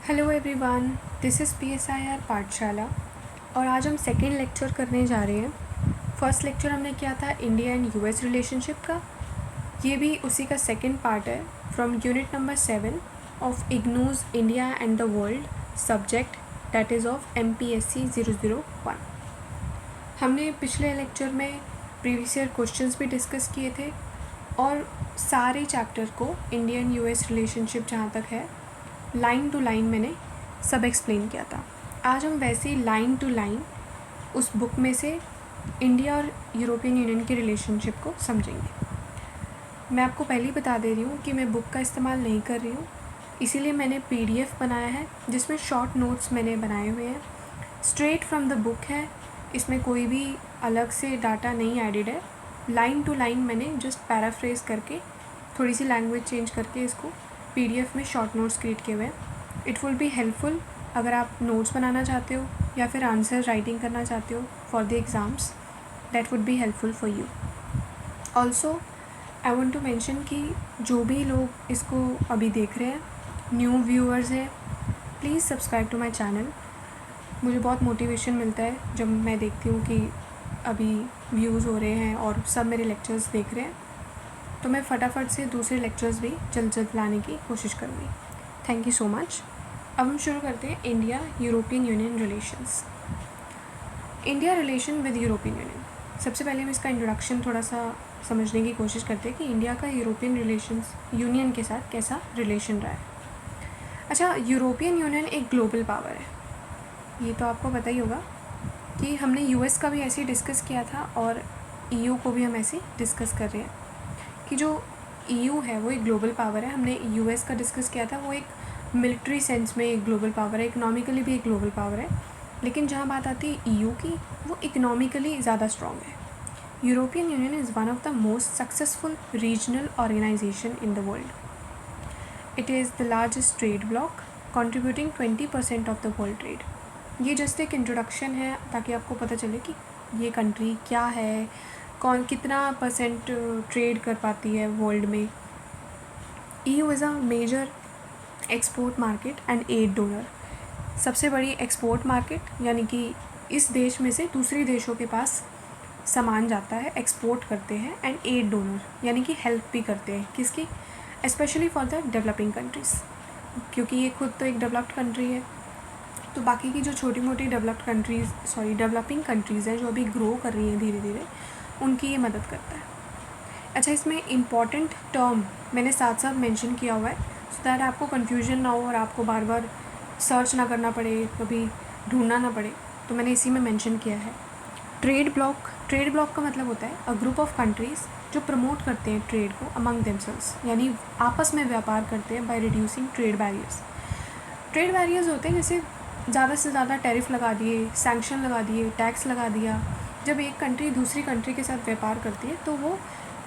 Hello everyone, this is PSIR पाठशाला और आज हम सेकेंड लेक्चर करने जा रहे हैं। फर्स्ट लेक्चर हमने किया था इंडिया एंड US रिलेशनशिप का। ये भी उसी का सेकेंड पार्ट है from unit number 7 of IGNOU's India and the world subject that is of MPSC 001। हमने पिछले लेक्चर में प्रीवियस ईयर क्वेश्चंस भी डिस्कस किए थे और सारे चैप्टर को इंडियन US रिलेशनशिप जहाँ तक है लाइन टू लाइन मैंने सब एक्सप्लेन किया था। आज हम वैसे ही लाइन टू लाइन उस बुक में से इंडिया और यूरोपियन यूनियन की रिलेशनशिप को समझेंगे। मैं आपको पहले ही बता दे रही हूँ कि मैं बुक का इस्तेमाल नहीं कर रही हूँ, इसीलिए मैंने PDF बनाया है जिसमें शॉर्ट नोट्स मैंने बनाए हुए हैं। स्ट्रेट फ्रॉम द बुक है, इसमें कोई भी अलग से डाटा नहीं एडिड है। लाइन टू लाइन मैंने जस्ट पैराफ्रेज करके थोड़ी सी लैंग्वेज चेंज करके इसको PDF में शॉर्ट नोट्स क्रिएट किए हुए हैं। इट विल बी हेल्पफुल अगर आप नोट्स बनाना चाहते हो या फिर आंसर राइटिंग करना चाहते हो for the exams, that would be helpful for you. Also I want to mention कि जो भी लोग इसको अभी देख रहे हैं, न्यू व्यूअर्स हैं, please subscribe to my channel. मुझे बहुत मोटिवेशन मिलता है जब मैं देखती हूँ कि अभी व्यूज़ हो रहे हैं और सब मेरे लेक्चर्स देख रहे हैं, तो मैं फटाफट से दूसरे लेक्चर्स भी जल्द लाने की कोशिश करूँगी। Thank you so much. अब हम शुरू करते हैं India European union relations. India relation with European union. सबसे पहले हम इसका इंट्रोडक्शन थोड़ा सा समझने की कोशिश करते हैं कि इंडिया का यूरोपियन रिलेशंस यूनियन के साथ कैसा रिलेशन रहा है। अच्छा, यूरोपियन यूनियन एक ग्लोबल पावर है, ये तो आपको पता ही होगा कि हमने US का भी ऐसे ही डिस्कस किया था और EU को भी हम ऐसे ही डिस्कस कर रहे हैं कि जो EU है वो एक ग्लोबल पावर है। हमने US का डिस्कस किया था, वो एक मिलिट्री सेंस में एक ग्लोबल पावर है, इकोनॉमिकली भी एक ग्लोबल पावर है। लेकिन जहाँ बात आती है EU की, वो इकोनॉमिकली ज़्यादा स्ट्रॉन्ग है। European Union is one of the most successful regional organisation in the world. It is the largest trade bloc contributing 20% of the world trade. ये जस्ट एक इंट्रोडक्शन है ताकि आपको पता चले कि ये कंट्री क्या है, कौन कितना % ट्रेड कर पाती है वर्ल्ड में। EU is a major export market and aid donor. सबसे बड़ी एक्सपोर्ट मार्केट, यानी कि इस देश में से दूसरे देशों के पास सामान जाता है, एक्सपोर्ट करते हैं, एंड एड डोनर यानी कि हेल्प भी करते हैं किसकी, specially for the developing countries, क्योंकि ये खुद तो एक डेवलप्ड कंट्री है। तो बाकी की जो छोटी मोटी डेवलपिंग कंट्रीज़ हैं जो अभी ग्रो कर रही हैं धीरे धीरे, उनकी ये मदद करता है। अच्छा, इसमें इम्पॉर्टेंट टर्म मैंने साथ साथ मेंशन किया हुआ है सो दैट आपको कन्फ्यूजन ना हो और आपको बार बार सर्च ना करना पड़े, कभी ढूंढना ना पड़े, तो मैंने इसी में मेंशन किया है। ट्रेड ब्लॉक का मतलब होता है अ ग्रुप ऑफ कंट्रीज़ जो प्रमोट करते हैं ट्रेड को अमंग देमसेल्व्स, यानी आपस में व्यापार करते हैं by reducing trade barriers. Trade barriers होते हैं जैसे ज़्यादा से ज़्यादा टैरिफ लगा दिए, सैंक्शन लगा दिए, टैक्स लगा दिया। जब एक कंट्री दूसरी कंट्री के साथ व्यापार करती है तो वो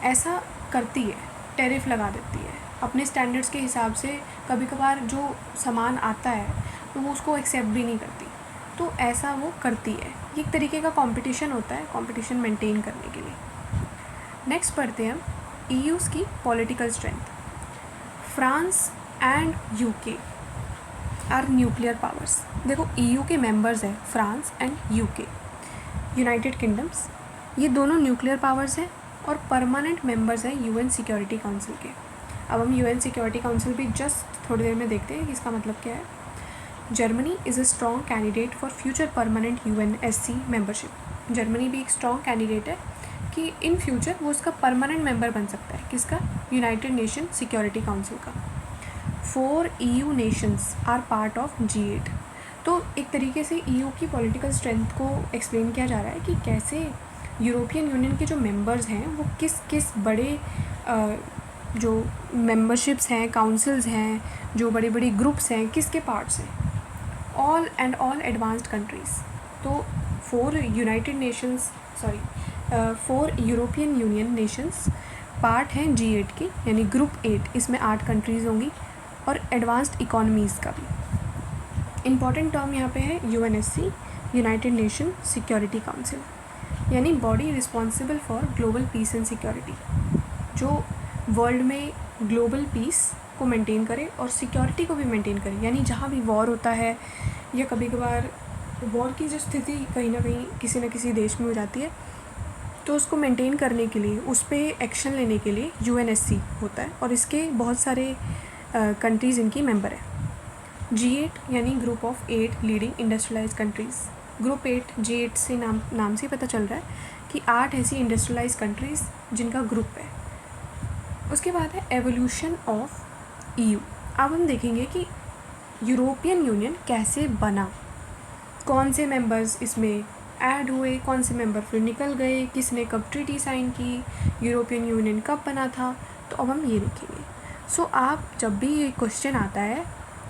ऐसा करती है, टैरिफ लगा देती है अपने स्टैंडर्ड्स के हिसाब से। कभी कभार जो सामान आता है तो वो उसको एक्सेप्ट भी नहीं करती, तो ऐसा वो करती है। ये एक तरीके का कंपटीशन होता है, कंपटीशन मेंटेन करने के लिए। नेक्स्ट पढ़ते हैं हम EU's की political strength. France and UK are nuclear powers. देखो, EU के मेंबर्स हैं France and UK, United Kingdoms, ये दोनों न्यूक्लियर पावर्स हैं और परमानेंट मेंबर्स हैं UN सिक्योरिटी काउंसिल के। अब हम UN सिक्योरिटी काउंसिल भी जस्ट थोड़ी देर में देखते हैं कि इसका मतलब क्या है। Germany is a strong candidate for future permanent UNSC membership. Germany भी एक स्ट्रॉन्ग कैंडिडेट है कि इन फ्यूचर वो उसका परमानेंट मेंबर बन सकता है, किसका, यूनाइटेड नेशन सिक्योरिटी काउंसिल का। 4 EU nations are part of G8। तो एक तरीके से EU की पॉलिटिकल स्ट्रेंथ को एक्सप्लेन किया जा रहा है कि कैसे यूरोपियन यूनियन के जो मेंबर्स हैं वो किस किस बड़े जो मेंबरशिप्स हैं, काउंसिल्स हैं, जो बड़ी बड़ी ग्रुप्स हैं, किसके पार्ट्स हैं। All advanced countries. तो 4 यूरोपियन यूनियन नेशंस पार्ट हैं G8 की, यानी ग्रुप 8, इसमें 8 कंट्रीज़ होंगी और एडवांस्ड इकोनॉमीज़ का भी। इम्पॉर्टेंट टर्म यहाँ पे है UNSC, United Nation Security Council, यानी body responsible for global peace and security, जो वर्ल्ड में ग्लोबल पीस को मेंटेन करे और सिक्योरिटी को भी मेंटेन करे, यानी जहाँ भी वॉर होता है या कभी कभार वॉर की जो स्थिति कहीं ना कहीं किसी न किसी देश में हो जाती है, तो उसको मेंटेन करने के लिए, उस पर एक्शन लेने के लिए UNSC होता है और इसके बहुत सारे कंट्रीज़ इनकी मेंबर है। G8 यानी group of 8 leading industrialise countries. Group 8 G8 से नाम से पता चल रहा है कि 8 ऐसी इंडस्ट्रियलाइज कंट्रीज़ जिनका ग्रुप है। उसके बाद है एवोल्यूशन ऑफ EU। अब हम देखेंगे कि यूरोपियन यूनियन कैसे बना, कौन से मेंबर्स इसमें ऐड हुए, कौन से मेंबर फिर निकल गए, किसने कब ट्रीटी साइन की, यूरोपियन यूनियन कब बना था, तो अब हम ये देखेंगे। सो आप जब भी ये क्वेश्चन आता है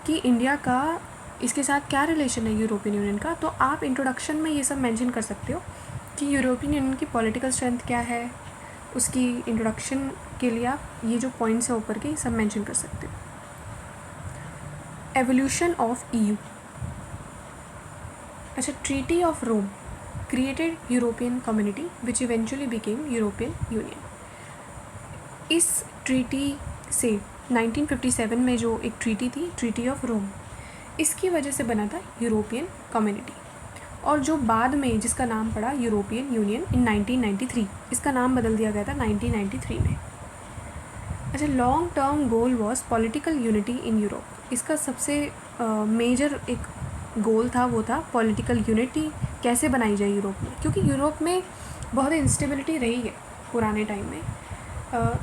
कि इंडिया का इसके साथ क्या रिलेशन है यूरोपियन यूनियन का, तो आप इंट्रोडक्शन में ये सब मेंशन कर सकते हो कि यूरोपियन यूनियन की पॉलिटिकल स्ट्रेंथ क्या है। उसकी इंट्रोडक्शन के लिए आप ये जो पॉइंट्स है ऊपर के सब मेंशन कर सकते हो। Evolution of EU। अच्छा, treaty of Rome created European community which eventually became European Union. इस ट्रीटी से 1957 में जो एक ट्रीटी थी, ट्रीटी ऑफ रोम, इसकी वजह से बना था यूरोपियन कम्युनिटी, और जो बाद में जिसका नाम पड़ा यूरोपियन यूनियन इन 1993, इसका नाम बदल दिया गया था 1993 में। अच्छा, long term goal was political unity in Europe. इसका सबसे मेजर एक गोल था, वो था पॉलिटिकल यूनिटी कैसे बनाई जाए यूरोप में, क्योंकि यूरोप में बहुत इंस्टेबिलिटी रही है पुराने टाइम में।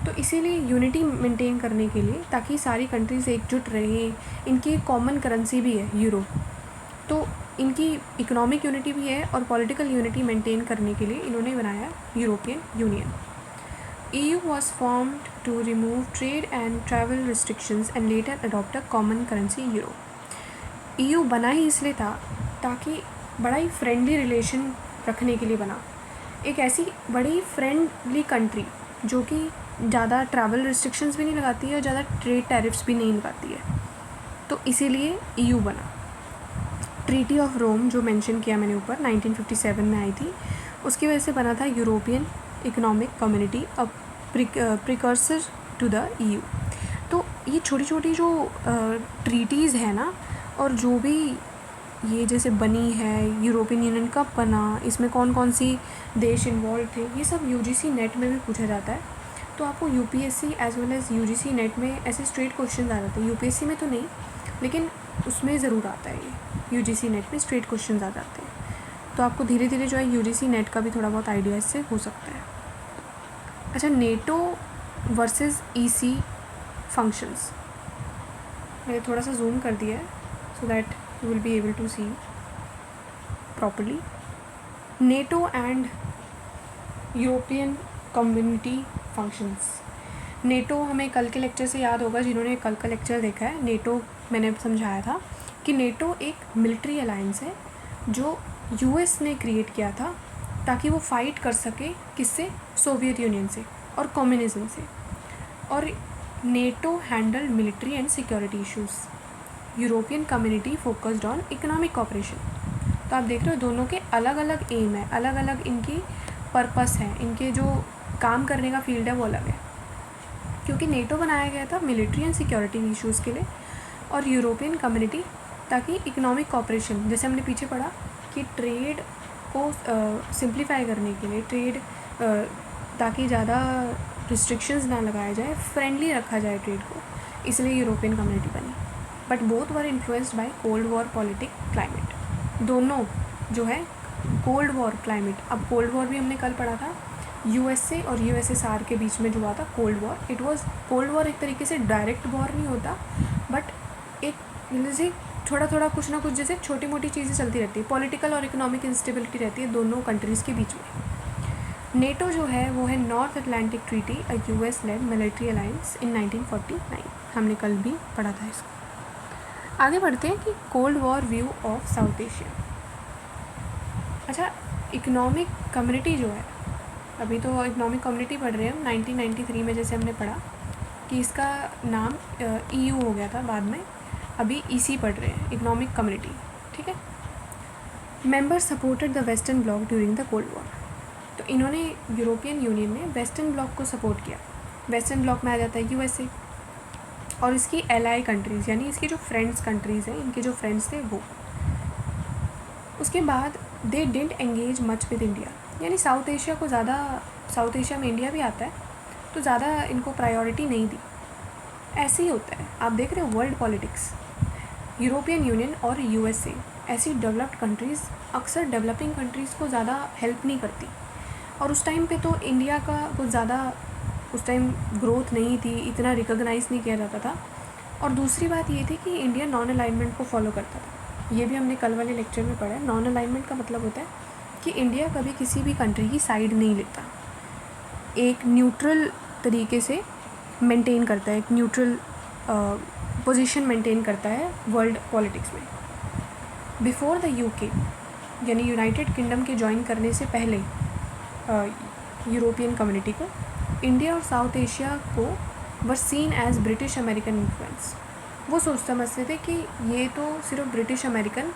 तो इसीलिए यूनिटी मेंटेन करने के लिए, ताकि सारी कंट्रीज़ एकजुट रहें, इनकी कॉमन करेंसी भी है यूरो, तो इनकी इकोनॉमिक यूनिटी भी है और पॉलिटिकल यूनिटी मेंटेन करने के लिए इन्होंने बनाया European union. EU was formed to remove trade and travel restrictions and later adopt a common currency euro। EU बना ही इसलिए था ताकि बड़ा ही फ्रेंडली रिलेशन रखने के लिए बना, एक ऐसी बड़ी फ्रेंडली कंट्री जो कि ज़्यादा ट्रैवल रिस्ट्रिक्शंस भी नहीं लगाती है और ज़्यादा ट्रेड टैरिफ्स भी नहीं लगाती है, तो इसीलिए EU बना। ट्रीटी ऑफ रोम जो मेंशन किया मैंने ऊपर 1957 में आई थी, उसकी वजह से बना था European economic community, a precursor to the EU। तो ये छोटी छोटी जो ट्रीटीज़ है ना, और जो भी ये जैसे बनी है, यूरोपियन यूनियन कब बना, इसमें कौन कौन सी देश इन्वॉल्व थे, ये सब UGC नेट में भी पूछा जाता है। तो आपको UPSC as well as UGC net में ऐसे स्ट्रेट क्वेश्चन आ जाते हैं। UPSC में तो नहीं, लेकिन उसमें ज़रूर आता है ये, UGC नेट में स्ट्रेट क्वेश्चन आ जाते हैं। तो आपको धीरे धीरे जो है UGC नेट का भी थोड़ा बहुत आइडिया इससे हो सकता है। अच्छा, नेटो वर्सेस EC फंक्शंस, मैंने थोड़ा सा जूम कर दिया है so that you will be able to see properly। NATO and European Community functions। NATO हमें कल के लेक्चर से याद होगा, जिन्होंने कल का लेक्चर देखा है। NATO मैंने समझाया था कि NATO एक मिलिट्री अलायंस है जो US ने क्रिएट किया था ताकि वो फाइट कर सके किससे, सोवियत यूनियन से और कम्युनिज्म से। और NATO handle military and security issues. European community focused on economic cooperation. तो आप देख रहे हो दोनों के अलग अलग एम है, अलग अलग इनकी पर्पस है, इनके जो काम करने का फील्ड है वो अलग है। क्योंकि NATO बनाया गया था मिलिट्री एंड सिक्योरिटी इश्यूज़ के लिए, और यूरोपियन कम्युनिटी ताकि इकोनॉमिक कॉपरेशन, जैसे हमने पीछे पढ़ा कि ट्रेड को सिंप्लीफाई करने के लिए, ट्रेड ताकि ज़्यादा रिस्ट्रिक्शंस ना लगाया जाए, फ्रेंडली रखा जाए ट्रेड को, इसलिए यूरोपियन कम्युनिटी बनी। But both were influenced by cold war politic climate. दोनों जो है कोल्ड वॉर क्लाइमेट, अब कोल्ड वॉर भी हमने कल पढ़ा था, USA और USSR के बीच में जो हुआ था cold war. It was cold war एक तरीके से डायरेक्ट वॉर नहीं होता, बट एक जैसे थोड़ा थोड़ा कुछ ना कुछ जैसे छोटी मोटी चीज़ें चलती रहती है, पॉलिटिकल और इकोनॉमिक इंस्टेबिलिटी रहती है दोनों कंट्रीज़ के बीच में। NATO जो है वो है North Atlantic treaty, a US led military alliance in 1949। हमने कल भी पढ़ा था इसको। आगे बढ़ते हैं कि cold war view of south Asia. अच्छा, इकोनॉमिक कम्युनिटी जो है, अभी तो इकोनॉमिक कम्युनिटी पढ़ रहे हैं हम, 1993 में जैसे हमने पढ़ा कि इसका नाम EU हो गया था बाद में, अभी EC पढ़ रहे हैं, इकोनॉमिक कम्युनिटी, ठीक है। Member supported the western block during the cold war. तो इन्होंने, यूरोपियन यूनियन ने वेस्टर्न ब्लॉक को सपोर्ट किया। वेस्टर्न ब्लॉक में आ जाता है USA, और इसकी एलाई कंट्रीज़ यानी इसकी जो फ्रेंड्स कंट्रीज़ हैं, इनके जो फ्रेंड्स थे वो। उसके बाद they didn't engage much with India, यानी साउथ एशिया को ज़्यादा, साउथ एशिया में इंडिया भी आता है तो ज़्यादा इनको प्रायोरिटी नहीं दी। ऐसे ही होता है, आप देख रहे हो वर्ल्ड पॉलिटिक्स, यूरोपियन यूनियन और यूएसए ऐसी डेवलप्ड कंट्रीज़ अक्सर डेवलपिंग कंट्रीज़ को ज़्यादा हेल्प नहीं करती। और उस टाइम पे तो इंडिया का कुछ ज़्यादा उस टाइम ग्रोथ नहीं थी, इतना रिकॉग्नाइज़ नहीं किया जाता था। और दूसरी बात ये थी कि इंडिया नॉन अलाइनमेंट को फॉलो करता था। ये भी हमने कल वाले लेक्चर में पढ़ा है। नॉन अलाइनमेंट का मतलब होता है कि इंडिया कभी किसी भी कंट्री की साइड नहीं लेता, एक न्यूट्रल तरीके से मेंटेन करता है, एक न्यूट्रल पोजीशन मेंटेन करता है वर्ल्ड पॉलिटिक्स में। बिफोर द यूके यानी यूनाइटेड किंगडम के ज्वाइन करने से पहले यूरोपियन कम्युनिटी को, इंडिया और साउथ एशिया को were seen as British American influence. वो सोच समझते थे कि ये तो सिर्फ ब्रिटिश अमेरिकन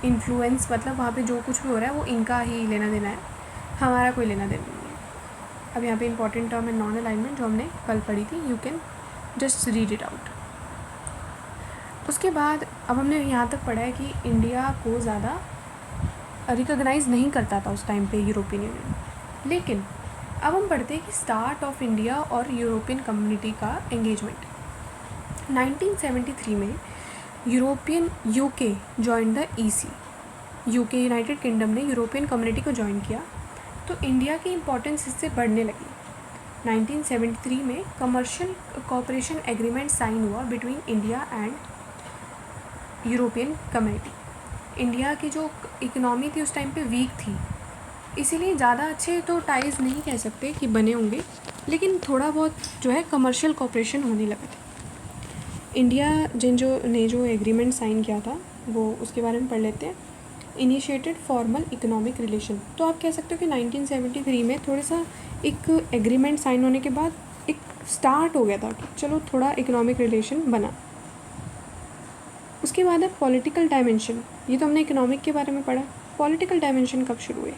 इन्फ्लुएंस, मतलब वहाँ पे जो कुछ भी हो रहा है वो इनका ही लेना देना है, हमारा कोई लेना देना नहीं है। अब यहाँ पे इंपॉर्टेंट टर्म है नॉन अलाइनमेंट, जो हमने कल पढ़ी थी, you can just read it out. उसके बाद अब हमने यहाँ तक पढ़ा है कि इंडिया को ज़्यादा रिकॉग्नाइज़ नहीं करता था उस टाइम पे यूरोपियन यूनियन। लेकिन अब हम पढ़ते हैं कि स्टार्ट ऑफ इंडिया और यूरोपियन कम्युनिटी का एंगेजमेंट। 1973 में European UK join the EC, UK United kingdom ने यूरोपियन कम्युनिटी को ज्वाइन किया तो इंडिया की इम्पोर्टेंस इससे बढ़ने लगी। 1973 में कमर्शियल कोऑपरेशन एग्रीमेंट साइन हुआ between India and European community. India की जो इकनॉमी थी उस टाइम पे वीक थी, इसीलिए ज़्यादा अच्छे तो टाइज़ नहीं कह सकते कि बने होंगे, लेकिन थोड़ा बहुत जो है कमर्शियल कोऑपरेशन होने लगा था। इंडिया ने जो एग्रीमेंट साइन किया था वो उसके बारे में पढ़ लेते हैं। इनिशिएटेड फॉर्मल इकोनॉमिक रिलेशन, तो आप कह सकते हो कि 1973 में थोड़ा सा एक एग्रीमेंट साइन होने के बाद एक स्टार्ट हो गया था कि चलो थोड़ा इकोनॉमिक रिलेशन बना। उसके बाद है पॉलिटिकल डायमेंशन, ये तो हमने इकोनॉमिक के बारे में पढ़ा। पॉलिटिकल डायमेंशन कब शुरू हुए?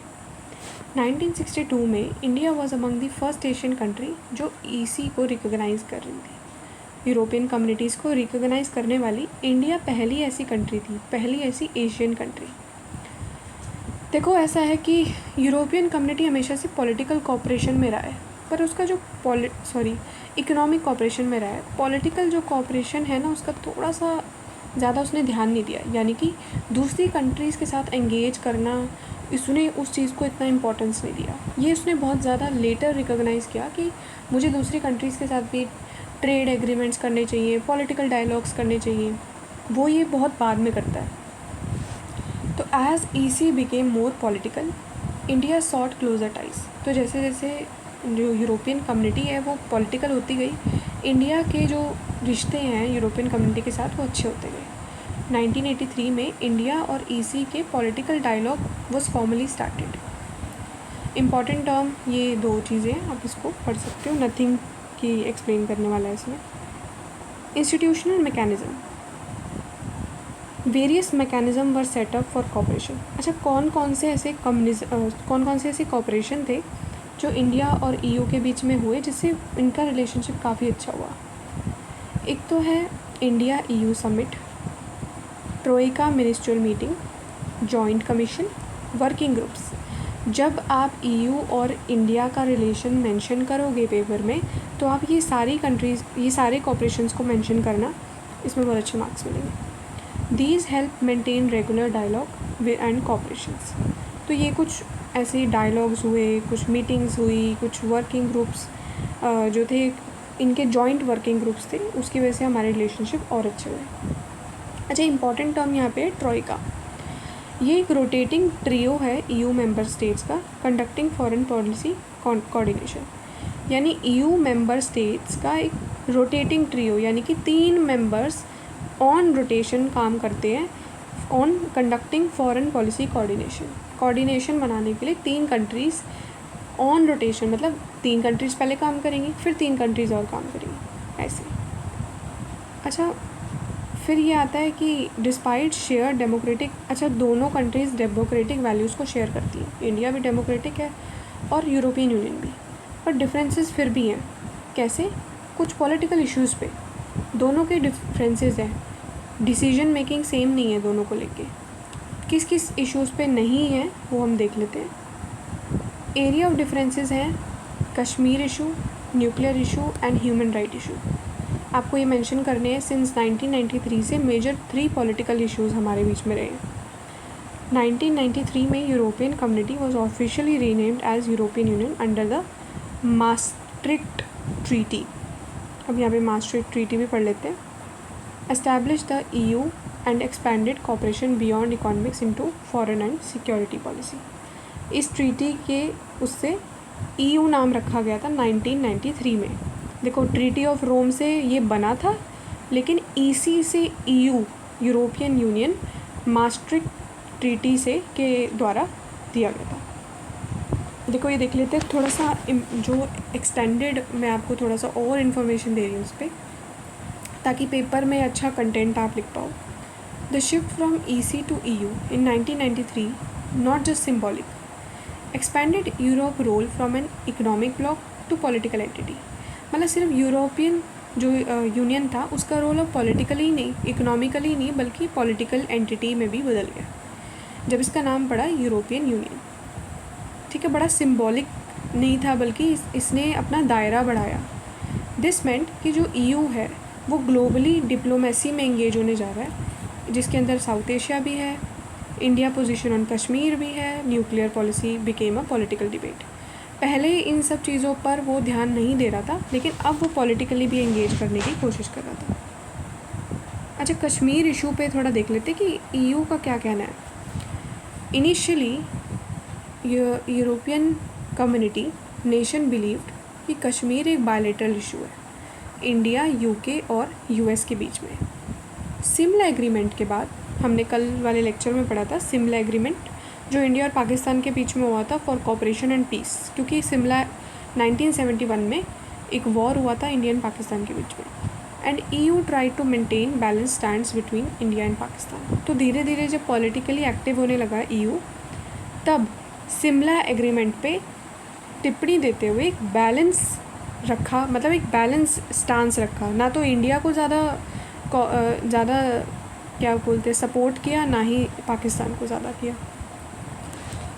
1962 में India was among the first Asian country जो ईसी को रिकॉग्नाइज़ कर रही थी। यूरोपियन कम्युनिटीज़ को रिकॉग्नाइज़ करने वाली इंडिया पहली ऐसी कंट्री थी, पहली ऐसी एशियन कंट्री। देखो ऐसा है कि यूरोपियन कम्युनिटी हमेशा से पॉलिटिकल कोऑपरेशन में रहा है, पर उसका जो इकोनॉमिक कोऑपरेशन में रहा है, पॉलिटिकल जो कोऑपरेशन है ना उसका थोड़ा सा ज़्यादा उसने ध्यान नहीं दिया, यानी कि दूसरी कंट्रीज़ के साथ एंगेज करना, इसने उस चीज़ को इतना इम्पोर्टेंस नहीं दिया। ये उसने बहुत ज़्यादा लेटर रिकॉग्नाइज़ किया कि मुझे दूसरी कंट्रीज़ के साथ भी ट्रेड एग्रीमेंट्स करने चाहिए, पॉलिटिकल डायलॉग्स करने चाहिए, वो ये बहुत बाद में करता है। तो as EC became more political, India sought closer ties. तो जैसे जैसे जो यूरोपियन कम्युनिटी है वो पॉलिटिकल होती गई, इंडिया के जो रिश्ते हैं यूरोपियन कम्युनिटी के साथ वो अच्छे होते गए। 1983 में इंडिया और ईसी के political dialogue was formally started. Important term ये दो चीज़ें आप इसको पढ़ सकते हो, नथिंग की एक्सप्लेन करने वाला है इसमें। Institutional mechanism, various mechanism were set up for cooperation. अच्छा, कौन कौन से ऐसे कॉपरेशन थे जो इंडिया और ईयू के बीच में हुए जिससे इनका रिलेशनशिप काफ़ी अच्छा हुआ? एक तो है India EU summit, Troikaa ministerial meeting, joint commission, working groups. जब आप ईयू और इंडिया का रिलेशन मेंशन करोगे पेपर में तो आप ये सारे कॉपरेशंस को मेंशन करना, इसमें बहुत अच्छे मार्क्स मिलेंगे। These help maintain regular dialogue and cooperations. तो ये कुछ ऐसे डायलॉग्स हुए, कुछ मीटिंग्स हुई, कुछ वर्किंग ग्रुप्स जो थे, इनके जॉइंट वर्किंग ग्रुप्स थे, उसकी वजह से हमारे रिलेशनशिप और अच्छे हुए। अच्छा, इंपॉर्टेंट टर्म यहाँ पे ट्रोइका। ये एक रोटेटिंग ट्रियो है ईयू मेंबर स्टेट्स का, कंडक्टिंग फॉरेन पॉलिसी कोऑर्डिनेशन। यानी ईयू मेंबर स्टेट्स का एक रोटेटिंग ट्रियो, यानी कि 3 मेंबर्स ऑन रोटेशन काम करते हैं on conducting foreign policy coordination बनाने के लिए 3 कंट्रीज़ ऑन रोटेशन, मतलब 3 कंट्रीज़ पहले काम करेंगी, फिर 3 कंट्रीज़ और काम करेंगी, ऐसे। अच्छा, फिर ये आता है कि डिस्पाइट शेयर डेमोक्रेटिक, अच्छा दोनों कंट्रीज़ डेमोक्रेटिक वैल्यूज़ को शेयर करती हैं, इंडिया भी डेमोक्रेटिक है और यूरोपियन यूनियन भी, पर डिफरेंसेस फिर भी हैं। कैसे? कुछ पॉलिटिकल इश्यूज़ पे। दोनों के डिफरेंसेस हैं, डिसीजन मेकिंग सेम नहीं है दोनों को लेके। किस किस इश्यूज़ पे नहीं है वो हम देख लेते हैं। एरिया ऑफ डिफरेंसेस हैं Kashmir issue, nuclear issue and human right issue. आपको ये मेंशन करने हैं सिंस 1993 से मेजर 3 पॉलिटिकल इश्यूज़ हमारे बीच में रहे हैं। 1993 में European community was officially renamed as European Union under the maastricht treaty. अब यहाँ पे maastricht ट्रीटी भी पढ़ लेते हैं। Establish the EU and expanded cooperation beyond economics into foreign and security policy. इस ट्रीटी के उससे EU नाम रखा गया था 1993 में। देखो, ट्रीटी ऑफ रोम से ये बना था, लेकिन EC से EU European union maastricht treaty से के द्वारा दिया गया था। देखो, ये देख लेते हैं थोड़ा सा जो एक्सटेंडेड, मैं आपको थोड़ा सा और इन्फॉर्मेशन दे रही हूँ उस पर, ताकि पेपर में अच्छा कंटेंट आप लिख पाओ। The shift from EC to EU in 1993 not just symbolic, expanded Europe role from an economic bloc to political entity. मतलब सिर्फ यूरोपियन जो यूनियन था उसका रोल अब पॉलिटिकली नहीं, इकोनॉमिकली नहीं, बल्कि पॉलिटिकल एंटिटी में भी बदल गया जब इसका नाम पड़ा यूरोपियन यूनियन। ठीक है, बड़ा सिंबॉलिक नहीं था, बल्कि इसने अपना दायरा बढ़ाया। दिस मेंट कि जो EU है वो ग्लोबली डिप्लोमेसी में एंगेज होने जा रहा है, जिसके अंदर साउथ एशिया भी है, इंडिया पोजीशन ऑन कश्मीर भी है, nuclear policy became a political debate. पहले इन सब चीज़ों पर वो ध्यान नहीं दे रहा था, लेकिन अब वो पॉलिटिकली भी एंगेज करने की कोशिश कर रहा था। अच्छा, कश्मीर इशू पे थोड़ा देख लेते कि EU का क्या कहना है। Initially European community nation believed कि कश्मीर एक बायलैटरल इशू है इंडिया, UK और US के बीच में। सिमला एग्रीमेंट के बाद, हमने कल वाले लेक्चर में पढ़ा था सिमला एग्रीमेंट, जो इंडिया और पाकिस्तान के बीच में हुआ था फॉर कोऑपरेशन एंड पीस, क्योंकि सिमला 1971 में एक वॉर हुआ था इंडिया एंड पाकिस्तान के बीच में। And EU try to maintain balance stands between India and Pakistan. तो धीरे धीरे जब पॉलिटिकली एक्टिव होने लगा EU, तब सिमला एग्रीमेंट पे टिप्पणी देते हुए एक बैलेंस रखा, मतलब एक बैलेंस स्टांस रखा। ना तो इंडिया को ज़्यादा क्या बोलते सपोर्ट किया, ना ही पाकिस्तान को ज़्यादा किया।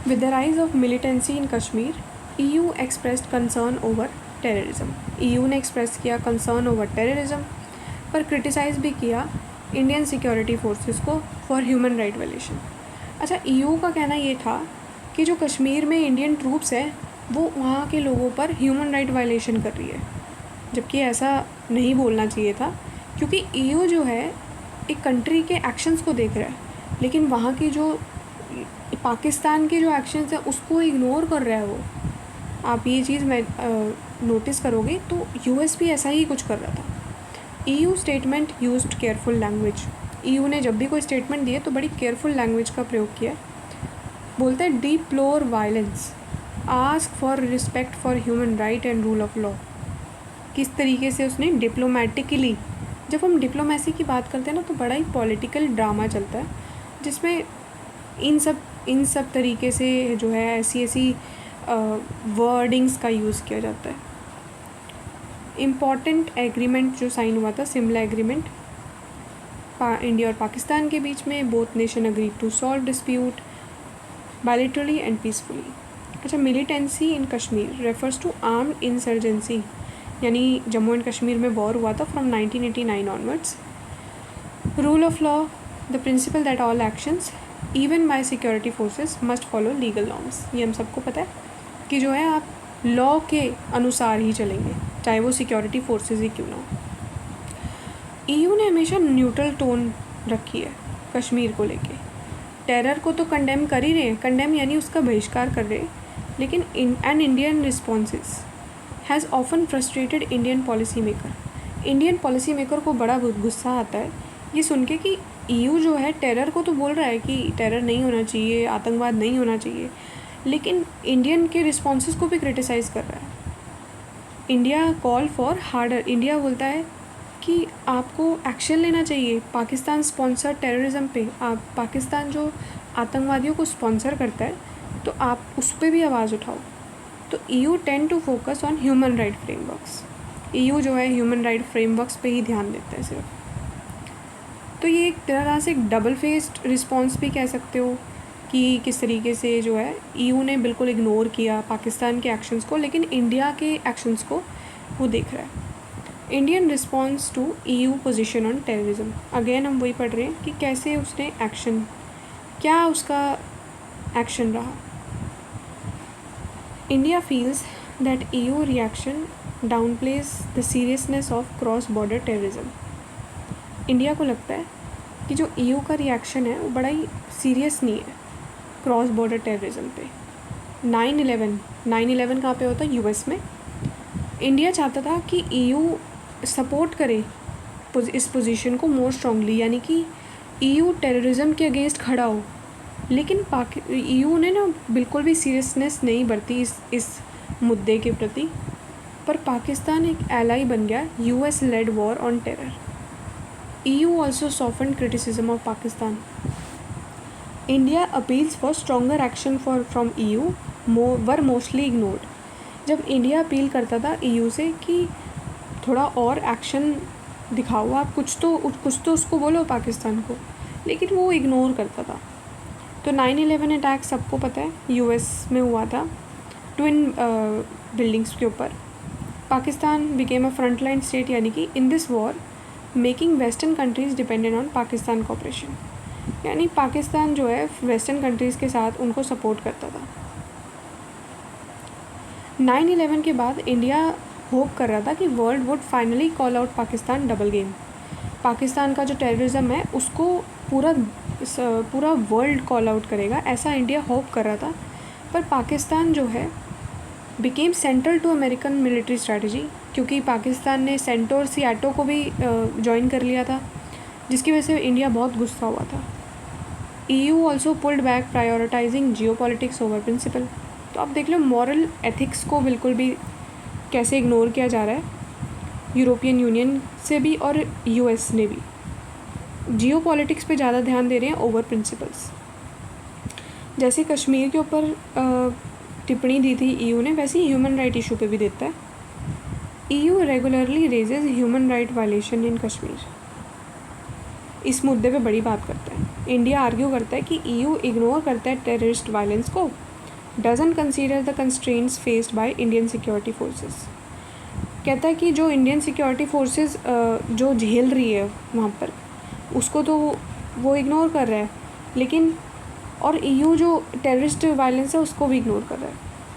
With the rise of militancy in Kashmir, EU expressed concern over terrorism. EU ने एक्सप्रेस किया कंसर्न ओवर टेररिज्म, पर क्रिटिसाइज़ भी किया इंडियन सिक्योरिटी फोर्सेस को फॉर ह्यूमन राइट वायलेशन। अच्छा, EU का कहना ये था कि जो कश्मीर में इंडियन ट्रूप्स है वो वहाँ के लोगों पर ह्यूमन राइट वायलेशन कर रही है, जबकि ऐसा नहीं बोलना चाहिए था, क्योंकि EU जो है एक कंट्री के एक्शंस को देख रहा है, लेकिन वहाँ की जो पाकिस्तान के जो एक्शंस है उसको इग्नोर कर रहा है वो। आप ये चीज़ मैं नोटिस करोगे तो US भी ऐसा ही कुछ कर रहा था। EU statement used careful language. EU ने जब भी कोई स्टेटमेंट दिए तो बड़ी केयरफुल लैंग्वेज का प्रयोग किया। बोलता है deplore violence, ask for respect for human right and rule of law. किस तरीके से उसने डिप्लोमेटिकली, जब हम डिप्लोमेसी की बात करते हैं ना तो बड़ा ही पॉलिटिकल ड्रामा चलता है, जिसमें इन सब तरीके से जो है ऐसी वर्डिंग्स का यूज़ किया जाता है। इम्पॉर्टेंट एग्रीमेंट जो साइन हुआ था, सिमला एग्रीमेंट, इंडिया और पाकिस्तान के बीच में, both nation agree to solve dispute bilaterally and peacefully. अच्छा, militancy in Kashmir refers to armed insurgency, यानी जम्मू एंड कश्मीर में वॉर हुआ था from 1989 onwards. Rule of law, the principle that all actions even by security forces must follow legal norms. ये हम सबको पता है कि जो है आप लॉ के अनुसार ही चलेंगे, चाहे वो सिक्योरिटी फोर्सेस ही क्यों ना हो। EU ने हमेशा न्यूट्रल टोन रखी है कश्मीर को लेके। टेरर को तो कंडेम कर ही रहे हैं, कंडेम यानी उसका बहिष्कार कर रहे हैं, लेकिन an Indian responses has often frustrated Indian policy maker. Indian policy maker को बड़ा गुस्सा आता है ये सुन के कि EU जो है टेरर को तो बोल रहा है कि टेरर नहीं होना चाहिए, आतंकवाद नहीं होना चाहिए, लेकिन इंडियन के रिस्पॉन्सेस को भी क्रिटिसाइज़ कर रहा है। India call for harder, India बोलता है कि आपको एक्शन लेना चाहिए पाकिस्तान स्पॉन्सर टेररिज्म पे। आप पाकिस्तान जो आतंकवादियों को स्पॉन्सर करता है तो आप उस पर भी आवाज़ उठाओ। तो EU tend to focus on human right frameworks. EU जो है ह्यूमन राइट फ्रेमवर्क्स पे ही ध्यान देता है सिर्फ। तो ये एक तरह से एक डबल फेस्ड रिस्पॉन्स भी कह सकते हो कि किस तरीके से जो है EU ने बिल्कुल इग्नोर किया पाकिस्तान के एक्शंस को, लेकिन इंडिया के एक्शंस को वो देख रहा है। Indian response to EU position on terrorism, again हम वही पढ़ रहे हैं कि कैसे उसने एक्शन, क्या उसका एक्शन रहा। India feels that EU reaction downplays the seriousness of cross border terrorism. India को लगता है कि जो EU का रिएक्शन है वो बड़ा ही सीरियस नहीं है क्रॉस बॉर्डर टेररिज्म पे। 9/11 कहाँ पे होता है? US में। इंडिया चाहता था कि EU सपोर्ट करे इस पोजीशन को मोर स्ट्रांगली, यानी कि EU टेररिज्म के अगेंस्ट खड़ा हो, लेकिन EU ने ना बिल्कुल भी सीरियसनेस नहीं बरती इस मुद्दे के प्रति। पर पाकिस्तान एक एलाई बन गया US led war on terror. EU also softened criticism of Pakistan. India appeals for stronger action from EU were mostly ignored. जब इंडिया अपील करता था EU से कि थोड़ा और एक्शन दिखाओ, आप कुछ तो उसको बोलो पाकिस्तान को, लेकिन वो इग्नोर करता था। तो 9/11 अटैक सबको पता है US में हुआ था, ट्विन बिल्डिंग्स के ऊपर। Pakistan became a front line state, यानी कि in this war making western countries dependent on Pakistan cooperation, यानी पाकिस्तान जो है वेस्टर्न कंट्रीज़ के साथ उनको सपोर्ट करता था। 9/11 के बाद इंडिया होप कर रहा था कि world would finally call out Pakistan double game. Pakistan का जो टेररिज्म है उसको पूरा वर्ल्ड कॉल आउट करेगा, ऐसा इंडिया होप कर रहा था। पर पाकिस्तान जो है became central to American military strategy, क्योंकि पाकिस्तान ने सेंटोर सियाटो को भी ज्वाइन कर लिया था, जिसकी वजह से इंडिया बहुत गुस्सा हुआ था। EU also pulled back prioritising geopolitics over principle. तो आप देख लो मॉरल एथिक्स को बिल्कुल भी कैसे इग्नोर किया जा रहा है यूरोपियन यूनियन से भी और US ने भी। जियो पॉलिटिक्स पे ज़्यादा ध्यान दे रहे हैं ओवर प्रिंसिपल्स। जैसे कश्मीर के ऊपर टिप्पणी दी थी EU ने, वैसे ही ह्यूमन राइट इशू पे भी देता है। EU regularly raises human right violation in Kashmir. इस मुद्दे पे बड़ी बात करता है। इंडिया आर्ग्यू करता है कि EU इग्नोर करता है टेररिस्ट वायलेंस को, doesn't consider the constraints faced by Indian security forces. कहता है कि जो इंडियन सिक्योरिटी फोर्सेस जो झेल रही है वहाँ पर, उसको तो वो इग्नोर कर रहा है, लेकिन और EU जो टेररिस्ट वायलेंस है उसको भी इग्नोर कर रहा है।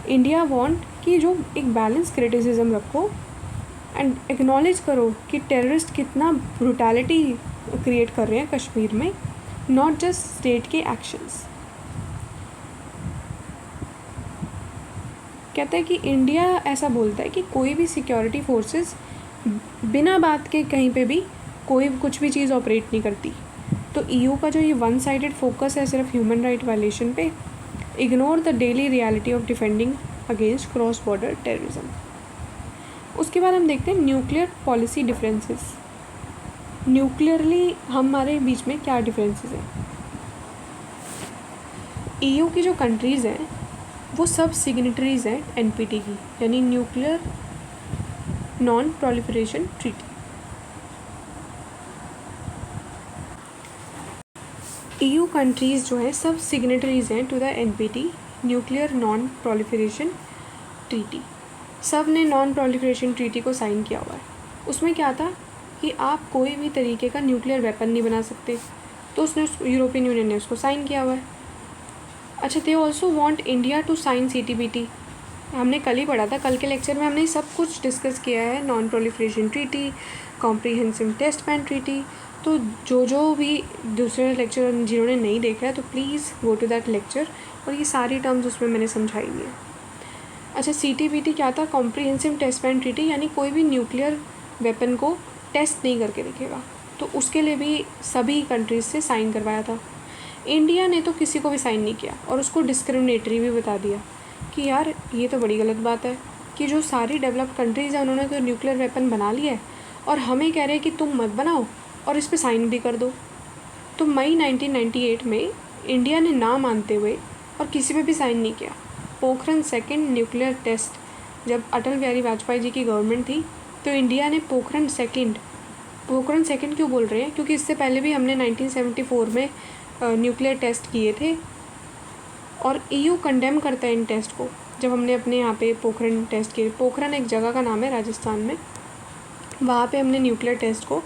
इंडिया वांट कि जो एक बैलेंस क्रिटिसिज्म रखो एंड एक्नॉलेज करो कि टेररिस्ट कितना ब्रूटैलिटी क्रिएट कर रहे हैं कश्मीर में, नॉट जस्ट स्टेट के एक्शंस। कहता है कि इंडिया ऐसा बोलता है कि कोई भी सिक्योरिटी फोर्सेस बिना बात के कहीं पे भी कोई कुछ भी चीज़ ऑपरेट नहीं करती। तो EU का जो ये वन साइडेड फोकस है सिर्फ ह्यूमन राइट वायलेशन पे, ignore the daily reality of defending against cross border terrorism. उसके बाद हम देखते हैं न्यूक्लियर पॉलिसी डिफरेंसेस। न्यूक्लियरली हमारे बीच में क्या डिफरेंसेस हैं। EU की जो कंट्रीज़ हैं वो सब सिग्नेटरीज़ हैं NPT की, यानी nuclear non proliferation treaty. EU countries जो है सब सिग्नेटरीज़ हैं to the NPT nuclear non proliferation treaty. सब ने नॉन प्रोलिफरेशन ट्रीटी को साइन किया हुआ है। उसमें क्या था कि आप कोई भी तरीके का न्यूक्लियर वेपन नहीं बना सकते, तो उसने यूरोपियन यूनियन ने उसको साइन किया हुआ है। अच्छा, they also want India to sign CTBT। हमने कल ही पढ़ा था, कल के लेक्चर में हमने सब कुछ डिस्कस किया है, non proliferation treaty, comprehensive test ban treaty. तो जो भी दूसरे लेक्चर जिन्होंने नहीं देखा है तो please go to that lecture, और ये सारी टर्म्स उसमें मैंने समझाई हुई है। अच्छा, CTBT क्या था? कॉम्प्रिहेंसिव टेस्ट बैन ट्रीटी, यानी कोई भी न्यूक्लियर वेपन को टेस्ट नहीं करके दिखेगा, तो उसके लिए भी सभी कंट्रीज़ से साइन करवाया था। इंडिया ने तो किसी को भी साइन नहीं किया और उसको डिस्क्रिमिनेटरी भी बता दिया कि यार ये तो बड़ी गलत बात है कि जो सारी डेवलप्ड कंट्रीज़ हैं उन्होंने तो न्यूक्लियर वेपन बना लिया है और हमें कह रहे हैं कि तुम मत बनाओ और इस पर साइन भी कर दो। तो मई 1998 में इंडिया ने ना मानते हुए और किसी पे भी साइन नहीं किया। पोखरण सेकंड न्यूक्लियर टेस्ट, जब अटल बिहारी वाजपेयी जी की गवर्नमेंट थी तो इंडिया ने पोखरण सेकंड क्यों बोल रहे हैं, क्योंकि इससे पहले भी हमने 1974 में न्यूक्लियर टेस्ट किए थे और EU कंडेम करता है इन टेस्ट को। जब हमने अपने यहाँ पे पोखरण टेस्ट किए, पोखरण एक जगह का नाम है राजस्थान में, वहाँ पे हमने न्यूक्लियर टेस्ट को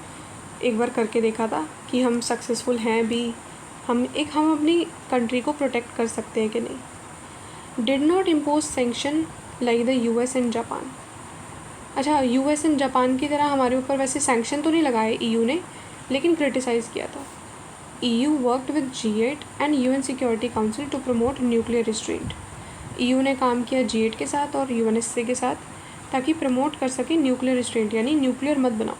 एक बार करके देखा था कि हम सक्सेसफुल हैं भी, हम अपनी कंट्री को प्रोटेक्ट कर सकते हैं कि नहीं। Did not impose sanction like the US and Japan. अच्छा, US एंड जापान की तरह हमारे ऊपर वैसे सैंक्शन तो नहीं लगाए EU ने, लेकिन क्रिटिसाइज़ किया था। EU worked with G8 and UN security council to promote nuclear restraint. EU ने काम किया G8 के साथ और UNSC के साथ ताकि प्रमोट कर सके न्यूक्लियर रिस्ट्रेंट, यानी न्यूक्लियर मत बनाओ।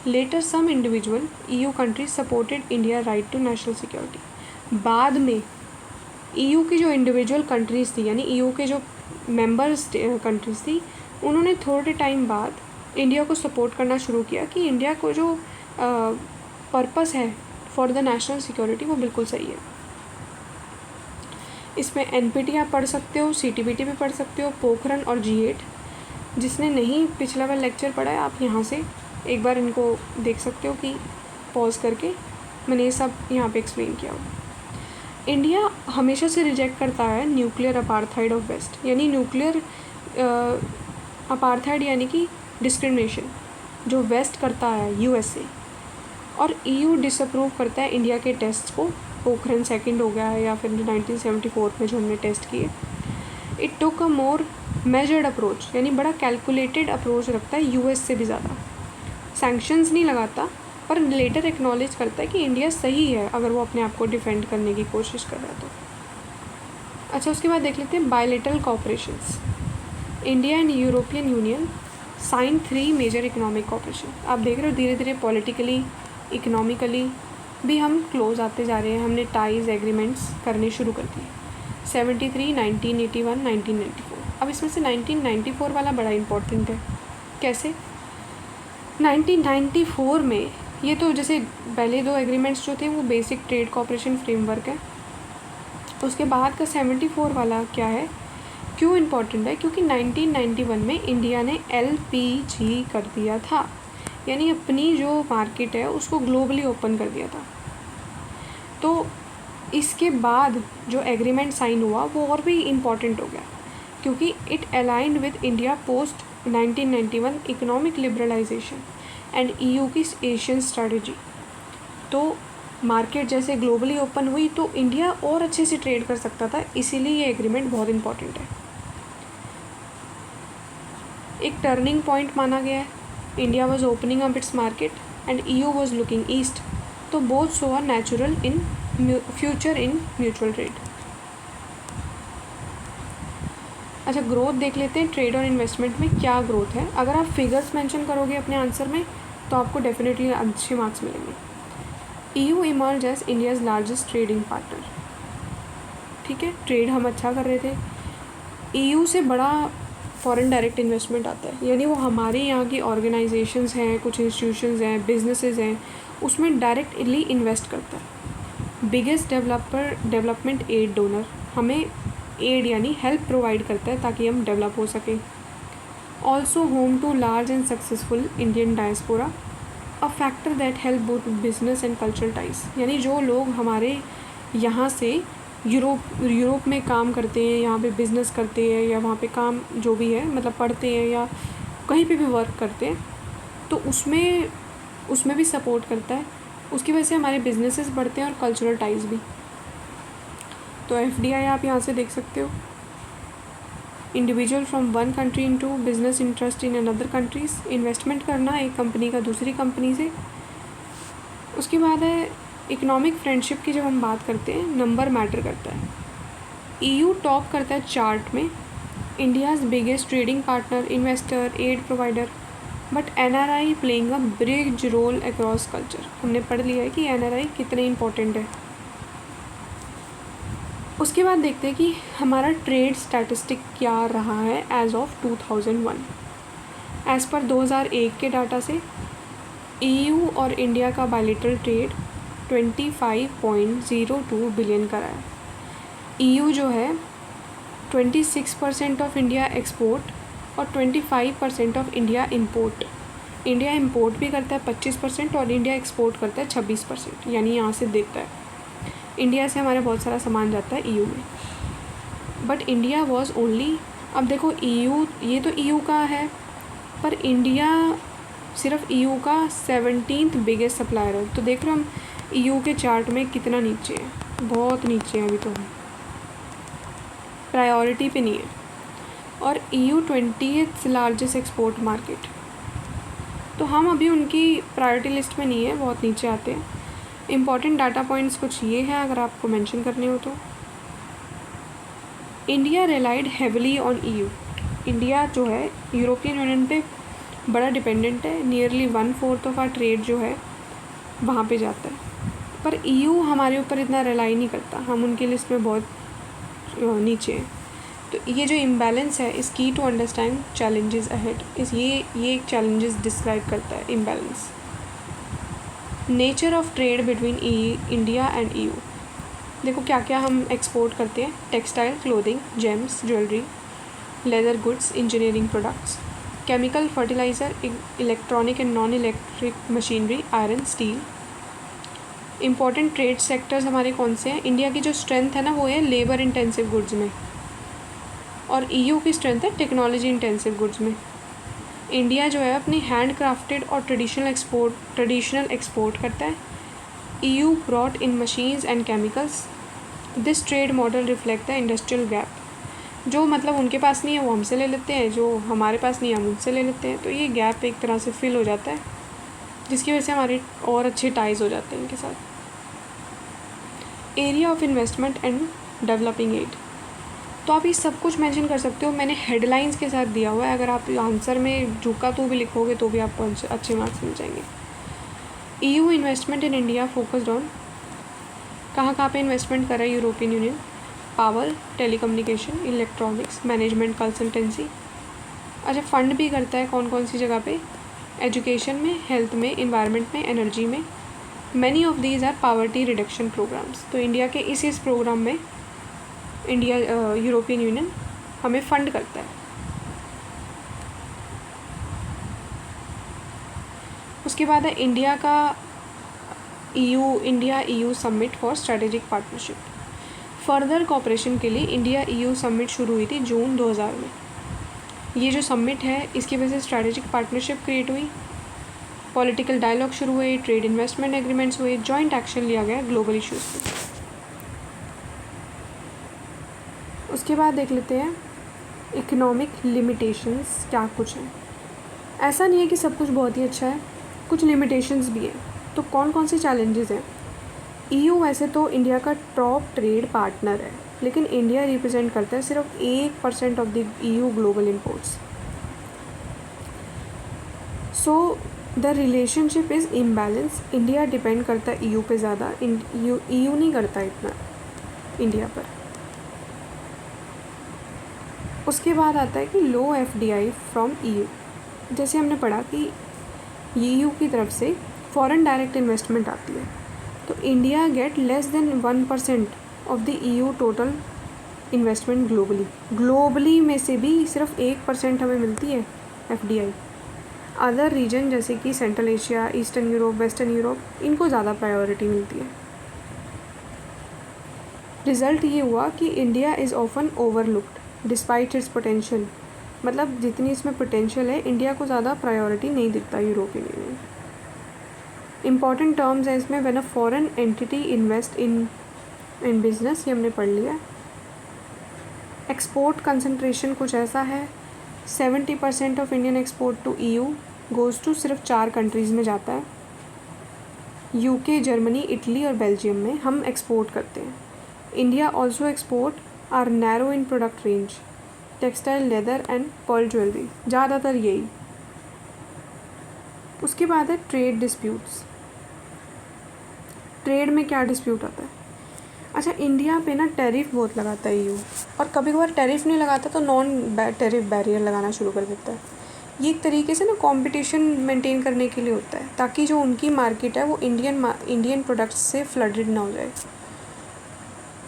Later some individual EU countries supported India right to national security. बाद में EU की जो इंडिविजुअल कंट्रीज़ थी, यानी EU के जो मेंबर्स कंट्रीज़ थी, उन्होंने थोड़े टाइम बाद इंडिया को सपोर्ट करना शुरू किया कि इंडिया को जो पर्पस है फॉर द नेशनल सिक्योरिटी वो बिल्कुल सही है। इसमें NPT आप पढ़ सकते हो, CTBT भी पढ़ सकते हो, पोखरण और G8। जिसने नहीं पिछला वाला लेक्चर पढ़ा है आप यहाँ से एक बार इनको देख सकते हो कि पॉज करके मैंने ये सब यहाँ पे एक्सप्लेन किया हुआ। इंडिया हमेशा से रिजेक्ट करता है न्यूक्लियर अपार्थाइड ऑफ वेस्ट, यानी न्यूक्लियर अपार्थाइड यानी कि डिस्क्रिमिनेशन जो वेस्ट करता है USA, और EU डिसअप्रूव करता है इंडिया के टेस्ट को। पोखरण सेकंड हो गया है या फिर 1974 में जो हमने टेस्ट किए। It took a more measured approach, यानी बड़ा कैलकुलेटेड अप्रोच रखता है US से भी ज़्यादा। सैंक्शंस नहीं लगाता, पर लेटर एक्नॉलेज करता है कि इंडिया सही है अगर वो अपने आप को डिफेंड करने की कोशिश कर रहा है तो। अच्छा, उसके बाद देख लेते हैं bilateral cooperations. India and European Union sign 3 major economic cooperation. आप देख रहे हो धीरे धीरे पॉलिटिकली, इकोनॉमिकली भी हम क्लोज आते जा रहे हैं। हमने टाइज एग्रीमेंट्स करने शुरू कर दिए। 73, 1981, 1994। अब इसमें से 1994 वाला बड़ा इम्पोर्टेंट है। कैसे? 1994 में ये तो जैसे पहले 2 एग्रीमेंट्स जो थे वो बेसिक ट्रेड कोऑपरेशन फ्रेमवर्क है। उसके बाद का 74 वाला क्या है, क्यों इम्पोर्टेंट है? क्योंकि 1991 में इंडिया ने LPG कर दिया था, यानी अपनी जो मार्केट है उसको ग्लोबली ओपन कर दिया था। तो इसके बाद जो एग्रीमेंट साइन हुआ वो और भी इम्पॉर्टेंट हो गया, क्योंकि it aligned with India post 1991 economic liberalisation and EU की एशियन स्ट्रेटजी। तो मार्केट जैसे ग्लोबली ओपन हुई तो इंडिया और अच्छे से ट्रेड कर सकता था, इसीलिए ये एग्रीमेंट बहुत इम्पॉर्टेंट है। एक टर्निंग पॉइंट माना गया है। India was opening up its market and EU was looking east, तो both so are natural in future in mutual trade. अच्छा, ग्रोथ देख लेते हैं। ट्रेड और इन्वेस्टमेंट में क्या ग्रोथ है। अगर आप फिगर्स मेंशन करोगे अपने आंसर में तो आपको डेफिनेटली अच्छे मार्क्स मिलेंगे। EU emerge as India's largest trading partner. ठीक है, ट्रेड हम अच्छा कर रहे थे। EU से बड़ा फॉरेन डायरेक्ट इन्वेस्टमेंट आता है, यानी वो हमारे यहाँ की ऑर्गेनाइजेशंस हैं, कुछ इंस्टीट्यूशंस हैं, बिजनेसेस हैं, उसमें डायरेक्टली इन्वेस्ट करता है। बिगेस्ट डेवलपमेंट एड डोनर, हमें एड यानी हेल्प प्रोवाइड करता है ताकि हम डेवलप हो सकें। Also home to large and successful Indian diaspora, a factor that help both business and cultural ties, यानी जो लोग हमारे यहाँ से यूरोप में काम करते हैं, यहाँ पे बिज़नेस करते हैं या वहाँ पे काम जो भी है मतलब पढ़ते हैं या कहीं पे भी वर्क करते हैं, तो उसमें भी सपोर्ट करता है। उसकी वजह से हमारे बिजनेसेस बढ़ते हैं और कल्चरल टाइज भी। तो FDI आप यहाँ से देख सकते हो। Individual from one country into business interest in another countries, investment करना एक कंपनी का दूसरी कंपनी से। उसके बाद है इकोनॉमिक फ्रेंडशिप की। जब हम बात करते हैं नंबर मैटर करता है। EU टॉप करता है चार्ट में, India's biggest trading partner, investor, aid provider, but NRI playing a big role across culture. हमने पढ़ लिया है कि NRI कितने इम्पोर्टेंट है। उसके बाद देखते हैं कि हमारा ट्रेड स्टैटिस्टिक क्या रहा है एज ऑफ 2001। एज़ पर 2001 के डाटा से EU और इंडिया का बायलैटरल ट्रेड 25.02 बिलियन का रहा है। EU जो है 26% ऑफ इंडिया एक्सपोर्ट और 25% of India import. India import भी करता है 25% और इंडिया एक्सपोर्ट करता है 26%, यानी यहाँ से देता है। इंडिया से हमारे बहुत सारा सामान जाता है EU में, बट इंडिया वॉज ओनली, अब देखो EU, ये तो EU का है, पर इंडिया सिर्फ EU का 17th बिगेस्ट सप्लायर है। तो देख रहे हो हम EU के चार्ट में कितना नीचे है, बहुत नीचे है, अभी तो हम प्रायोरिटी पे नहीं है। और EU 20th largest export market, तो हम अभी उनकी प्रायोरिटी लिस्ट में नहीं है, बहुत नीचे आते हैं। इम्पॉर्टेंट डाटा पॉइंट्स कुछ ये हैं अगर आपको मेंशन करने हो तो। India relied heavily on EU। India जो है यूरोपियन यूनियन पे बड़ा डिपेंडेंट है, नियरली 1/4 ऑफ आर ट्रेड जो है वहाँ पे जाता है, पर EU हमारे ऊपर इतना रिलाई नहीं करता, हम उनकी लिस्ट में बहुत नीचे हैं। तो ये जो इम्बैलेंस है इस की टू अंडरस्टैंड चैलेंजेस अहेड, ये एक चैलेंजेस डिस्क्राइब करता है imbalance. Nature of trade between India and EU, देखो क्या क्या हम एक्सपोर्ट करते हैं। Textile, clothing, James, jewellery, leather goods, engineering products, chemical, fertiliser, electronic and non electric machinery, iron, steel. Important trade sectors हमारे कौन से हैं। इंडिया की जो स्ट्रेंथ है ना वो है लेबर इंटेंसिव गुड्स में, और EU की स्ट्रेंथ है टेक्नोलॉजी इंटेंसिव गुड्स में। इंडिया जो है अपनी हैंड क्राफ्टेड और ट्रेडिशनल एक्सपोर्ट करता है। EU brought in machines and chemicals. This trade model reflect the industrial gap, जो मतलब उनके पास नहीं है वो हमसे ले लेते हैं, जो हमारे पास नहीं है हम उनसे ले लेते हैं, तो ये गैप एक तरह से फिल हो जाता है, जिसकी वजह से हमारे और अच्छे टाइज हो जाते हैं इनके साथ। Area of investment and developing aid, तो आप ये सब कुछ मेंशन कर सकते हो, मैंने हेडलाइंस के साथ दिया हुआ है, अगर आप आंसर में झुका तो भी लिखोगे तो भी आपको अच्छे मार्क्स मिल जाएंगे। EU investment in India focused on, कहाँ पे इन्वेस्टमेंट कर रहा है European union. Power, telecommunication, electronics, management, consultancy. अच्छा, फंड भी करता है कौन कौन सी जगह पे। एजुकेशन में, हेल्थ में, इन्वायरमेंट में, एनर्जी में। Many of these are poverty reduction programmes, तो इंडिया के इस प्रोग्राम में यूरोपियन यूनियन हमें फ़ंड करता है। उसके बाद है India EU summit for strategic partnership. Further cooperation के लिए इंडिया EU समिट शुरू हुई थी जून 2000 में। ये जो समिट है इसकी वजह से स्ट्रेटेजिक पार्टनरशिप क्रिएट हुई, पॉलिटिकल डायलॉग शुरू हुए, ट्रेड इन्वेस्टमेंट एग्रीमेंट्स हुए, जॉइंट एक्शन लिया गया ग्लोबल इश्यूज़ पे। उसके बाद देख लेते हैं इकोनॉमिक लिमिटेशंस क्या कुछ है। ऐसा नहीं है कि सब कुछ बहुत ही अच्छा है, कुछ लिमिटेशंस भी हैं। तो कौन कौन से चैलेंजेस हैं। EU वैसे तो इंडिया का टॉप ट्रेड पार्टनर है, लेकिन इंडिया रिप्रेजेंट करता है सिर्फ 1% of the EU global imports. So the relationship is imbalance. India depend करता है EU पे ज़्यादा, EU नहीं करता इतना इंडिया पर। उसके बाद आता है कि लो FDI फ्रॉम EU, जैसे हमने पढ़ा कि EU की तरफ से फॉरेन डायरेक्ट इन्वेस्टमेंट आती है, तो India get less than 1% of the EU total investment globally में से भी सिर्फ 1% हमें मिलती है FDI। अदर रीजन जैसे कि central Asia, eastern Europe, western Europe, इनको ज़्यादा प्रायोरिटी मिलती है। रिज़ल्ट ये हुआ कि India is often overlooked despite it's potential, मतलब जितनी इसमें पोटेंशियल है इंडिया को ज़्यादा प्रायोरिटी नहीं दिखता यूरोपियन यूनियन। इंपॉर्टेंट टर्म्स है इसमें, when a foreign entity invest in business, ये हमने पढ़ लिया। एक्सपोर्ट कंसंट्रेशन कुछ ऐसा है, 70% of Indian export to EU goes to सिर्फ 4 कंट्रीज़ में जाता है, UK, जर्मनी, इटली और बेल्जियम में हम एक्सपोर्ट करते हैं। India also export are narrow in product range, textile, leather and pearl jewellery, ज़्यादातर यही। उसके बाद है ट्रेड डिस्प्यूट्स। ट्रेड में क्या डिस्प्यूट आता है। अच्छा, इंडिया पे ना टैरिफ बहुत लगाता है EU, और कभी कभार टैरिफ नहीं लगाता तो नॉन टैरिफ बैरियर लगाना शुरू कर देता है। ये एक तरीके से ना कंपटीशन मेंटेन करने के लिए होता है, ताकि जो उनकी मार्केट है वो इंडियन प्रोडक्ट्स से फ्लडेड ना हो जाए।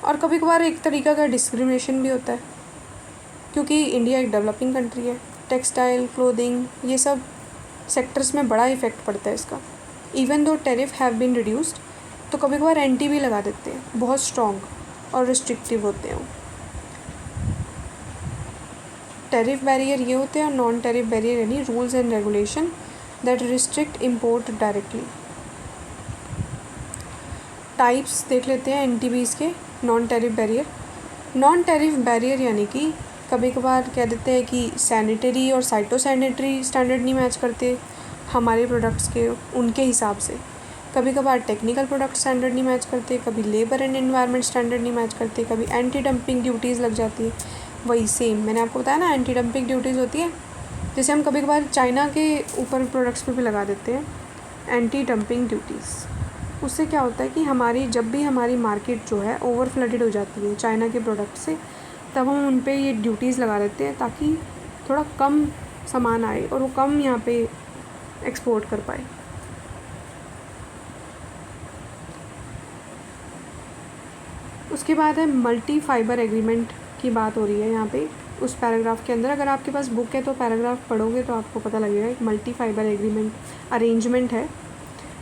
और कभी कभार एक तरीका का डिस्क्रिमिनेशन भी होता है, क्योंकि इंडिया एक डेवलपिंग कंट्री है, टेक्सटाइल, क्लोथिंग, ये सब सेक्टर्स में बड़ा इफ़ेक्ट पड़ता है इसका। Even though tariff have been reduced, तो कभी कभार एंटी भी लगा देते हैं, बहुत स्ट्रॉन्ग और रिस्ट्रिक्टिव होते हैं वो। टैरिफ बैरियर ये होते हैं और नॉन टैरिफ बैरियर यानी rules and regulation that restrict import directly. Types देख लेते हैं एनटीबीज़ के। Non tariff barrier, non tariff barrier यानी कि कभी कभार कह देते हैं कि सैनिटरी और साइटोसैनिटरी स्टैंडर्ड नहीं मैच करते हमारे प्रोडक्ट्स के उनके हिसाब से। कभी कभार टेक्निकल प्रोडक्ट स्टैंडर्ड नहीं मैच करते, कभी लेबर एंड एनवायरनमेंट स्टैंडर्ड नहीं मैच करते, कभी एंटी डंपिंग ड्यूटीज़ लग जाती है। वही सेम मैंने आपको बताया ना, एंटी डंपिंग ड्यूटीज़ होती है, जैसे हम कभी कभार चाइना के ऊपर प्रोडक्ट्स पे भी लगा देते हैं एंटी डंपिंग ड्यूटीज़। उससे क्या होता है कि जब भी हमारी मार्केट जो है ओवर फ्लडेड हो जाती है चाइना के प्रोडक्ट से, तब हम उन पे ये ड्यूटीज़ लगा देते हैं ताकि थोड़ा कम सामान आए और वो कम यहाँ पे एक्सपोर्ट कर पाए। उसके बाद है मल्टी फाइबर एग्रीमेंट की बात हो रही है यहाँ पे उस पैराग्राफ के अंदर। अगर आपके पास बुक है तो पैराग्राफ पढ़ोगे तो आपको पता लगेगा एक मल्टी फाइबर एग्रीमेंट अरेंजमेंट है।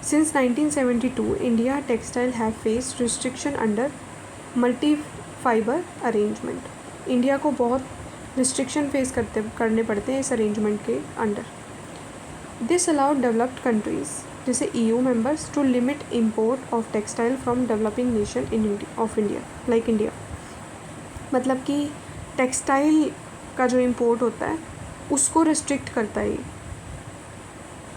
Since 1972 India textile have faced restriction under multi fibre arrangement. India को बहुत रिस्ट्रिक्शन फेस करने पड़ते हैं इस अरेंजमेंट के under. This allowed developed countries जैसे EU members to limit import of textile from developing nation of India like India. मतलब कि टेक्सटाइल का जो इम्पोर्ट होता है उसको रिस्ट्रिक्ट करता है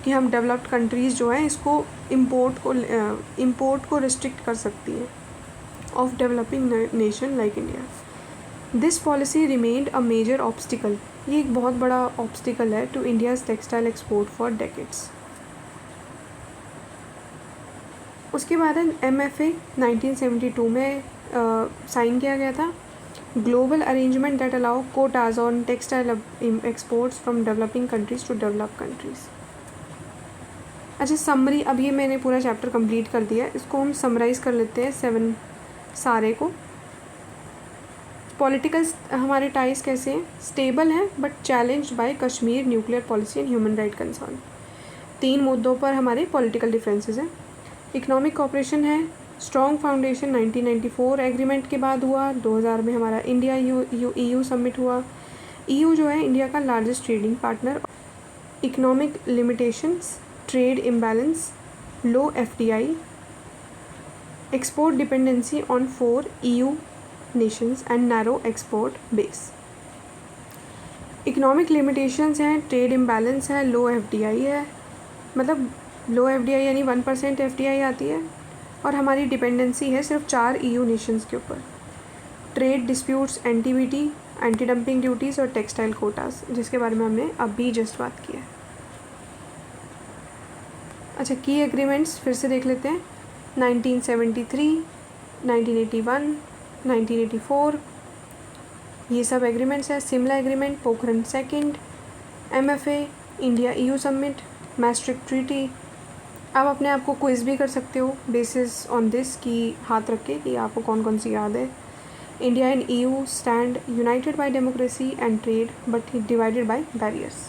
कि हम डेवलप्ड कंट्रीज़ जो है इसको इम्पोर्ट को रिस्ट्रिक्ट कर सकती है of developing nation like India. This policy remained a major obstacle, ये एक बहुत बड़ा ऑब्स्टिकल है to India's textile export for decades. उसके बाद MFA 1972 में साइन किया गया था, global arrangement that allow quotas on textile exports from developing countries to develop countries. अच्छा समरी, अब ये मैंने पूरा चैप्टर कंप्लीट कर दिया, इसको हम समराइज़ कर लेते हैं 7 सारे को। पॉलिटिकल हमारे टाइज कैसे हैं, स्टेबल हैं but challenged by Kashmir nuclear policy and human right concern. 3 मुद्दों पर हमारे पॉलिटिकल डिफरेंसेस हैं। इकोनॉमिक कॉपरेशन है, स्ट्रॉन्ग फाउंडेशन 1994 एग्रीमेंट के बाद हुआ। 2000 में हमारा इंडिया EU समिट हुआ। EU जो है इंडिया का largest trading partner. Economic limitations, trade imbalance, low FDI, export dependency on 4 EU nations and narrow export base. Economic limitations हैं, ट्रेड इम्बैलेंस है, लो FDI है, मतलब लो FDI यानी 1% FDI आती है, और हमारी डिपेंडेंसी है सिर्फ 4 EU नेशंस के ऊपर। Trade disputes, NTBT, anti dumping duties और टेक्सटाइल कोटास, जिसके बारे में हमने अभी जस्ट बात की है। अच्छा की एग्रीमेंट्स फिर से देख लेते हैं। 1973, 1981, 1984 ये सब एग्रीमेंट्स है। Simla agreement, Pokhran second, MFA, India EU summit, Maastricht treaty. आप अपने आप को क्विज भी कर सकते हो बेसिस ऑन दिस कि हाथ रख के कि आपको कौन कौन सी याद है। India and EU stand united by democracy and trade but divided by barriers.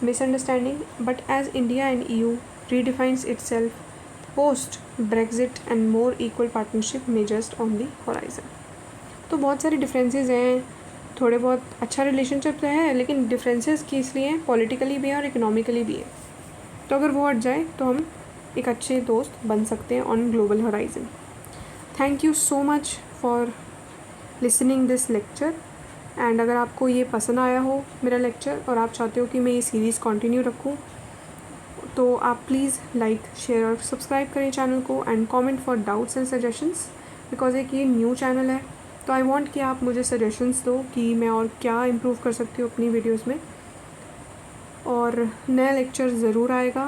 Misunderstanding, but as India and EU redefines itself post Brexit and more equal partnership may just on the horizon। तो बहुत सारे differences हैं, थोड़े बहुत अच्छा relationship है, लेकिन differences की इसलिए पॉलिटिकली भी है और इकोनॉमिकली भी है। तो अगर वो हट जाए तो हम एक अच्छे दोस्त बन सकते हैं on global horizon. Thank you so much for listening this lecture. And अगर आपको ये पसंद आया हो मेरा लेक्चर और आप चाहते हो कि मैं ये सीरीज़ कंटिन्यू रखूँ, तो आप प्लीज़ लाइक, शेयर और सब्सक्राइब करें चैनल को and comment for doubts and suggestions, because एक ये न्यू चैनल है तो आई वांट कि आप मुझे सजेशंस दो कि मैं और क्या इम्प्रूव कर सकती हूँ अपनी वीडियोस में। और नया लेक्चर ज़रूर आएगा,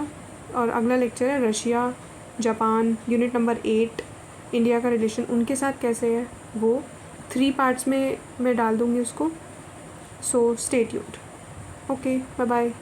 और अगला लेक्चर है Russia Japan unit number 8 India का रिलेशन उनके साथ कैसे है, वो 3 पार्ट्स में मैं डाल दूँगी उसको। So stay tuned. Okay, bye bye.